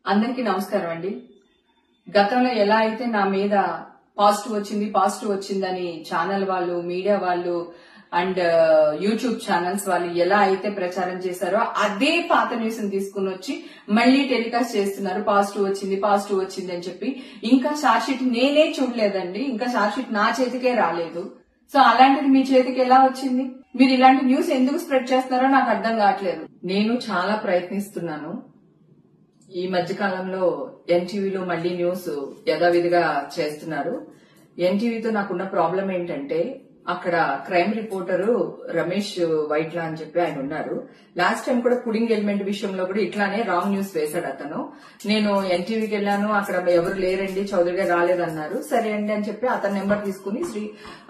అందరికీ నమస్కారం అండి. గతంలో ఎలా అయితే నా మీద పాజిటివ్ వచ్చిందని ఛానల్ వాళ్ళు, మీడియా వాళ్ళు అండ్ యూట్యూబ్ ఛానల్స్ వాళ్ళు ఎలా అయితే ప్రచారం చేశారో అదే పాత న్యూస్ ని తీసుకుని వచ్చి మళ్లీ టెలికాస్ట్ చేస్తున్నారు. పాజిటివ్ వచ్చింది అని చెప్పి. ఇంకా చార్జ్ షీట్ నేనే చూడలేదండి. ఇంకా చార్జ్ షీట్ నా చేతికే రాలేదు. సో అలాంటిది మీ చేతికి ఎలా వచ్చింది? మీరు ఇలాంటి న్యూస్ ఎందుకు స్ప్రెడ్ చేస్తున్నారో నాకు అర్థం కావట్లేదు. నేను చాలా ప్రయత్నిస్తున్నాను. ఈ మధ్య కాలంలో ఎన్టీవీలో మళ్లీ న్యూస్ యథావిధిగా చేస్తున్నారు. ఎన్టీవీతో నాకున్న ప్రాబ్లం ఏంటంటే అక్కడ క్రైమ్ రిపోర్టరు రమేష్ వైట్లా అని చెప్పి ఆయన ఉన్నారు. లాస్ట్ టైం కూడా పుడింగ్ ఎలిమెంట్ విషయంలో కూడా ఇట్లానే రాంగ్ న్యూస్ వేశాడు అతను. నేను ఎన్టీవీకి వెళ్ళాను, అక్కడ ఎవరు లేరండి, చౌదరి గారు రాలేదన్నారు. సరే అండి అని చెప్పి అతని నెంబర్ తీసుకుని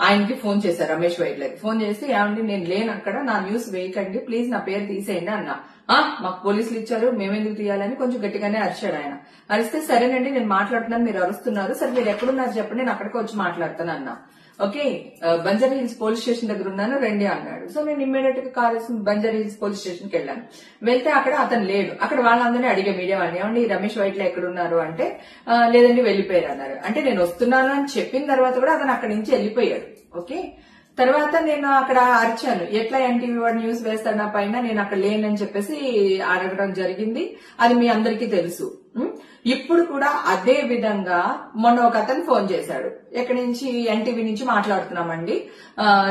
ఆయనకి ఫోన్ చేశారు, రమేష్ వైట్లకి ఫోన్ చేసి, ఏమండి నేను లేను అక్కడ, నా న్యూస్ వేయకండి ప్లీజ్, నా పేరు తీసేయండి అన్నా. మాకు పోలీసులు ఇచ్చారు, మేమెందుకు తీయాలని కొంచెం గట్టిగానే అరిచాడు ఆయన. అరిస్తే సరేనండి నేను మాట్లాడుతున్నాను, మీరు అరుస్తున్నారు, సరే మీరు ఎక్కడున్నారు చెప్పండి, నేను అక్కడికి వచ్చి మాట్లాడతాను అన్నా. Okay, Banjara hills police station దగ్గర ఉన్నాను రండి అన్నాడు. సో నేను ఇమ్మీడియట్ గా car Banjara hills police station కి వెళ్ళాను. వెళ్తే అక్కడ అతను లేడు. అక్కడ వాళ్ళందరినీ అడిగే మీడియా వాళ్ళని, ఏమండి రమేష్ వైట్ల ఎక్కడున్నారు అంటే లేదండి వెళ్లిపోయారు అన్నారు. అంటే నేను వస్తున్నాను అని చెప్పిన తర్వాత కూడా అతను అక్కడి నుంచి వెళ్లిపోయాడు. ఓకే, తర్వాత నేను అక్కడ అరిచాను, ఎట్లా ఎన్టీవీ వాడు న్యూస్ వేస్తాడు నా పైన, నేను అక్కడ లేనని చెప్పేసి అడగడం జరిగింది. అది మీ అందరికీ తెలుసు. ఇప్పుడు కూడా అదే విధంగా మొన్న ఒక అతను ఫోన్ చేశాడు, ఎక్కడి నుంచి, ఎన్టీవీ నుంచి మాట్లాడుతున్నామండి,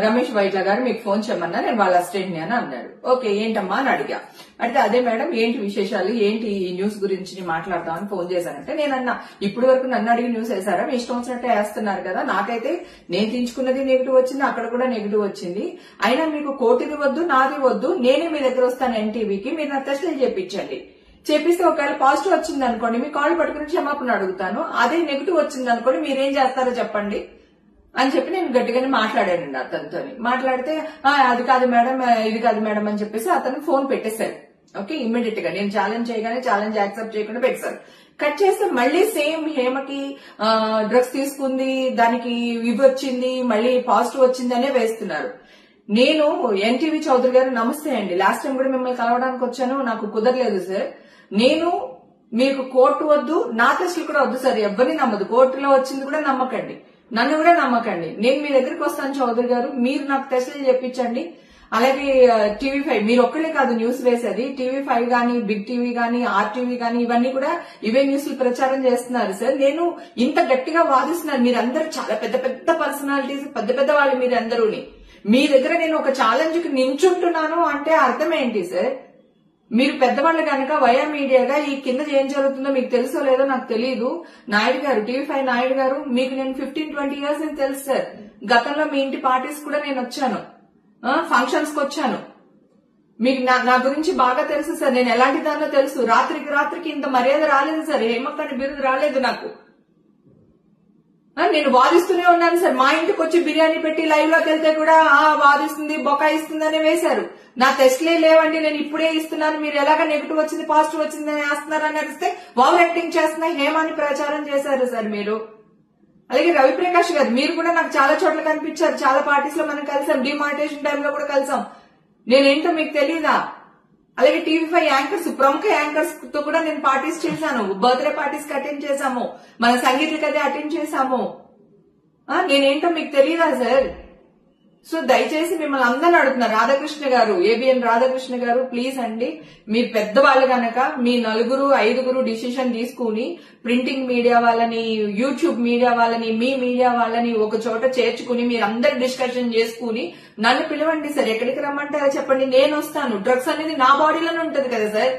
రమేష్ వైట్ల గారు మీకు ఫోన్ చేయమన్నా, నేను వాళ్ళ అసిస్టెంట్ ని అని అన్నాడు. ఓకే ఏంటమ్మా అని అడిగా. అడిగితే అదే మేడం ఏంటి విశేషాలు, ఏంటి ఈ న్యూస్ గురించి మాట్లాడదామని ఫోన్ చేశానంటే నేనన్నా, ఇప్పుడు వరకు నన్ను అడిగి న్యూస్ వేశారా, మీ ఇష్టం వచ్చినట్టే వేస్తున్నారు కదా, నాకైతే నేను తీయించుకున్నది నెగిటివ్ వచ్చింది, అక్కడ కూడా నెగిటివ్ వచ్చింది, అయినా మీకు కోటిది వద్దు నాది వద్దు, నేనే మీ దగ్గర వస్తాను ఎన్టీవీకి, మీరు నా టెస్టులు చేయించండి, చేపిస్తే ఒకవేళ పాజిటివ్ వచ్చింది అనుకోండి మీ కాల్ పట్టుకుని క్షమాపణ అడుగుతాను, అదే నెగిటివ్ వచ్చింది అనుకోండి మీరేం చేస్తారో చెప్పండి అని చెప్పి నేను గట్టిగానే మాట్లాడానండి అతనితో. మాట్లాడితే అది కాదు మేడం, ఇది కాదు మేడం అని చెప్పేసి అతను ఫోన్ పెట్టేశారు. ఓకే, ఇమ్మీడియట్ గా నేను ఛాలెంజ్ చేయగానే ఛాలెంజ్ యాక్సెప్ట్ చేయకుండా పెట్టేశారు. కట్ చేస్తే మళ్లీ సేమ్ హేమకి డ్రగ్స్ తీసుకుంది, దానికి ఇవి వచ్చింది, మళ్లీ పాజిటివ్ వచ్చింది అనే వేస్తున్నారు. నేను ఎన్టీవీ చౌదరి గారు నమస్తే అండి, లాస్ట్ టైం కూడా మిమ్మల్ని కలవడానికి వచ్చాను, నాకు కుదరలేదు సార్, నేను మీకు కోర్టు వద్దు, నా టెస్టులు కూడా వద్దు సార్, ఎవరిని నమ్మదు, కోర్టులో వచ్చింది కూడా నమ్మకండి, నన్ను కూడా నమ్మకండి, నేను మీ దగ్గరికి వస్తాను చౌదరి గారు, మీరు నాకు టెస్టులు చెప్పించండి. అలాగే టీవీ5 మీరు ఒక్కళ్ళే కాదు న్యూస్ వేసేది, టీవీ5 గానీ, బిగ్ టీవీ గానీ, ఆర్టీవీ గానీ ఇవన్నీ కూడా ఇవే న్యూస్లు ప్రచారం చేస్తున్నారు సార్. నేను ఇంత గట్టిగా వాదిస్తున్నాను, మీరందరూ చాలా పెద్ద పెద్ద పర్సనాలిటీస్, పెద్ద పెద్ద వాళ్ళు మీరందరూని, మీ దగ్గర నేను ఒక ఛాలెంజ్ కి నించుంటున్నాను అంటే అర్థం ఏంటి సార్? మీరు పెద్దవాళ్ళు కనుక వయా మీడియాగా ఈ కింద ఏం జరుగుతుందో మీకు తెలుసో లేదో నాకు తెలియదు. నాయుడు గారు, టీవీ5 నాయుడు గారు, మీకు నేను 15-20 ఇయర్స్ అని తెలుసు సార్. గతంలో మీ ఇంటి పార్టీస్ కూడా నేను వచ్చాను, ఫంక్షన్స్ కి వచ్చాను, మీకు నా గురించి బాగా తెలుసు సార్, నేను ఎలాంటి దానిలో తెలుసు. రాత్రికి ఇంత మర్యాద రాలేదు సార్, హేమక్కని బిరుదు రాలేదు నాకు. నేను వాదిస్తూనే ఉన్నాను సార్, మా ఇంటికి వచ్చి బిర్యానీ పెట్టి లైవ్ లోకి వెళ్తే కూడా వాదిస్తుంది, బొకాయిస్తుంది అని వేశారు. నా టెస్ట్లే లేవండి, నేను ఇప్పుడే ఇస్తున్నాను, మీరు ఎలాగ నెగిటివ్ వచ్చింది పాజిటివ్ వచ్చింది అని వేస్తున్నారని అడిగితే ఓవర్ యాక్టింగ్ చేస్తున్నా హేమాని ప్రచారం చేశారు సార్ మీరు. అలాగే రవిప్రకాష్ గారు, మీరు కూడా నాకు చాలా చోట్ల కనిపించారు, చాలా పార్టీస్ లో మనం కలిసాం, డిమానిటేషన్ టైంలో కూడా కలిసాం, నేనేంటో మీకు తెలీదా? అలాగే టీవీ5 యాంకర్స్, ప్రముఖ యాంకర్స్ తో కూడా నేను పార్టీస్ చేశాను, బర్త్డే పార్టీస్ కి అటెండ్ చేశాము, మన సంగీతకి అదే అటెండ్ చేశాము, నేనేంటో మీకు తెలియదా సార్? సో దయచేసి మిమ్మల్ని అందరిని అడుగుతున్నారు, రాధాకృష్ణ గారు, ఏబిఎన్ రాధాకృష్ణ గారు, ప్లీజ్ అండి, మీరు పెద్దవాళ్ళు కనుక మీ 4-5 డిసిషన్ తీసుకుని ప్రింటింగ్ మీడియా వాళ్ళని, యూట్యూబ్ మీడియా వాళ్ళని, మీ మీడియా వాళ్ళని ఒక చోట చేర్చుకుని మీరందరూ డిస్కషన్ చేసుకుని నన్ను పిలవండి సార్, ఎక్కడికి రమ్మంటారో చెప్పండి, నేను వస్తాను. డ్రగ్స్ అనేది నా బాడీలోనే ఉంటది కదా సార్,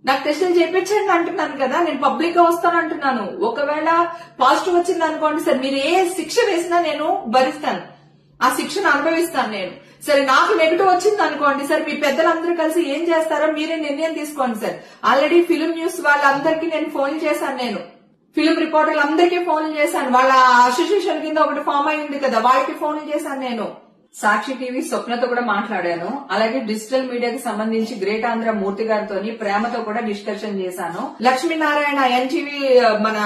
నాకు టెస్టులు చేయించండి అంటున్నాను కదా, నేను పబ్లిక్ గా వస్తాను అంటున్నాను. ఒకవేళ పాజిటివ్ వచ్చింది అనుకోండి సార్, మీరు ఏ శిక్ష వేసినా నేను భరిస్తాను, ఆ శిక్షను అనుభవిస్తాను నేను. సరే నాకు నెగిటివ్ వచ్చింది అనుకోండి సార్, మీ పెద్దలందరూ కలిసి ఏం చేస్తారో మీరే నిర్ణయం తీసుకోండి సార్. ఆల్రెడీ ఫిలిం న్యూస్ వాళ్ళందరికీ నేను ఫోన్ చేశాను, నేను ఫిలిం రిపోర్టర్లందరికీ ఫోన్లు చేశాను, వాళ్ళ అసోసియేషన్ కింద ఒకటి ఫామ్ అయి ఉంది కదా, వాళ్ళకి ఫోన్లు చేశాను నేను. సాక్షి టీవీ స్వప్నతో కూడా మాట్లాడాను, అలాగే డిజిటల్ మీడియాకి సంబంధించి గ్రేట్ ఆంధ్ర మూర్తి గారితో ప్రేమతో కూడా డిస్కషన్ చేశాను. లక్ష్మీనారాయణ ఎన్టీవీ, మన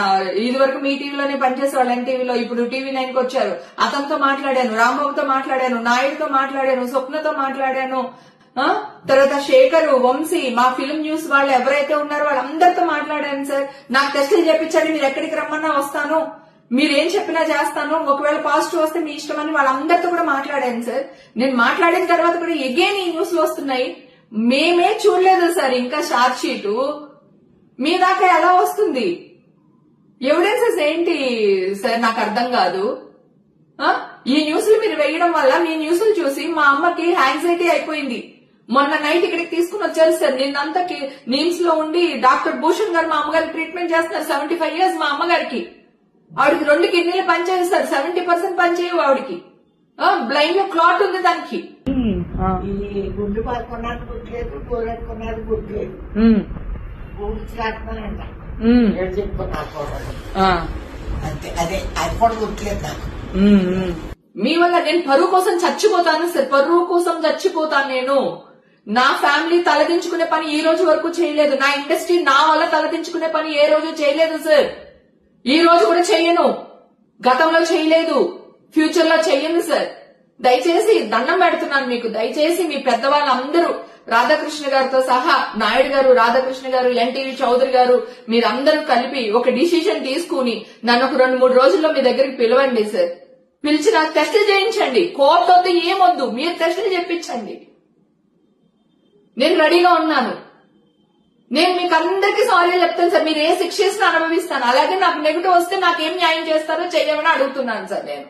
ఇది వరకు మీ టీవీలోనే పనిచేసే వాళ్ళు ఎన్టీవీలో, ఇప్పుడు టీవీ9 కి వచ్చారు, అతనితో మాట్లాడాను, రాంబాబుతో మాట్లాడాను, నాయుడుతో మాట్లాడాను, స్వప్నతో మాట్లాడాను, తర్వాత శేఖర్, వంశీ, మా ఫిల్మ్ న్యూస్ వాళ్ళు ఎవరైతే ఉన్నారో వాళ్ళందరితో మాట్లాడాను నాకు టెస్టులు చేయించండి, మీరు ఎక్కడికి రమ్మన్నా వస్తాను, మీరేం చెప్పినా చేస్తాను, ఒకవేళ పాజిటివ్ వస్తే మీ ఇష్టం అని వాళ్ళందరితో కూడా మాట్లాడాను సార్. నేను మాట్లాడిన తర్వాత కూడా ఎగైన్ ఈ న్యూస్ లో వస్తున్నాయి. మేమే చూడలేదు సార్ ఇంకా ఛార్జ్ షీటు, మీ దాకా ఎలా వస్తుంది? ఎవిడెన్సెస్ ఏంటి సార్ నాకు అర్థం కాదు. ఈ న్యూస్లు మీరు వేయడం వల్ల మీ న్యూస్లు చూసి మా అమ్మకి యాంగ్జైటీ అయిపోయింది. మొన్న నైట్ ఇక్కడికి తీసుకుని వచ్చారు సార్. నిన్నంతా నిమ్స్ లో ఉండి డాక్టర్ భూషణ్ గారు మా అమ్మగారికి ట్రీట్మెంట్ చేస్తున్నారు. 75 years మా అమ్మగారికి. ఆవిడకి 2 కిడ్నీలు పనిచేయవు సార్, 70% పనిచేయవు ఆవిడకి. బ్లైండ్ లో క్లాట్ ఉంది దానికి. ఈ గుండు పడుకున్నది గుట్లేదు, కూరెట్టుకున్నది గుట్లేదు, ఊడ్చిరాకపోయినా చెప్పుకున్నా అంతే. అదే అది కూడా గుట్లేదు నాకు. మీ వల్ల నేను పరువు కోసం చచ్చిపోతాను సార్, పరువు కోసం చచ్చిపోతాను నేను. నా ఫ్యామిలీ తలదించుకునే పని ఈ రోజు వరకు చేయలేదు. నా ఇండస్ట్రీ నా వల్ల తలదించుకునే పని ఏ రోజు చేయలేదు సార్. ఈ రోజు కూడా చెయ్యను, గతంలో చేయలేదు, ఫ్యూచర్ లో చెయ్యను సార్. దయచేసి దండం పెడుతున్నాను మీకు. దయచేసి మీ పెద్దవాళ్ళందరూ రాధాకృష్ణ గారితో సహా, నాయుడు గారు, రాధాకృష్ణ గారు, ఎన్టీవీ చౌదరి గారు, మీరందరూ కలిపి ఒక డిసిషన్ తీసుకుని నన్ను ఒక 2-3 రోజుల్లో మీ దగ్గరికి పిలవండి సార్. పిలిచి నాకు టెస్టులు చేయించండి. కోర్టు వద్ద ఏమొద్దు, మీరు టెస్టులు చేయించండి. నేను రెడీగా ఉన్నాను. నేను మీకు అందరికీ సారీ చెప్తాను సార్. మీరు ఏ శిక్ష చేసినా అనుభవిస్తాను. అలాగే నాకు నెగిటివ్ వస్తే నాకేం న్యాయం చేస్తారో చెయ్యమని అడుగుతున్నాను సార్ నేను.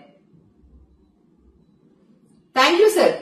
Thank you sir.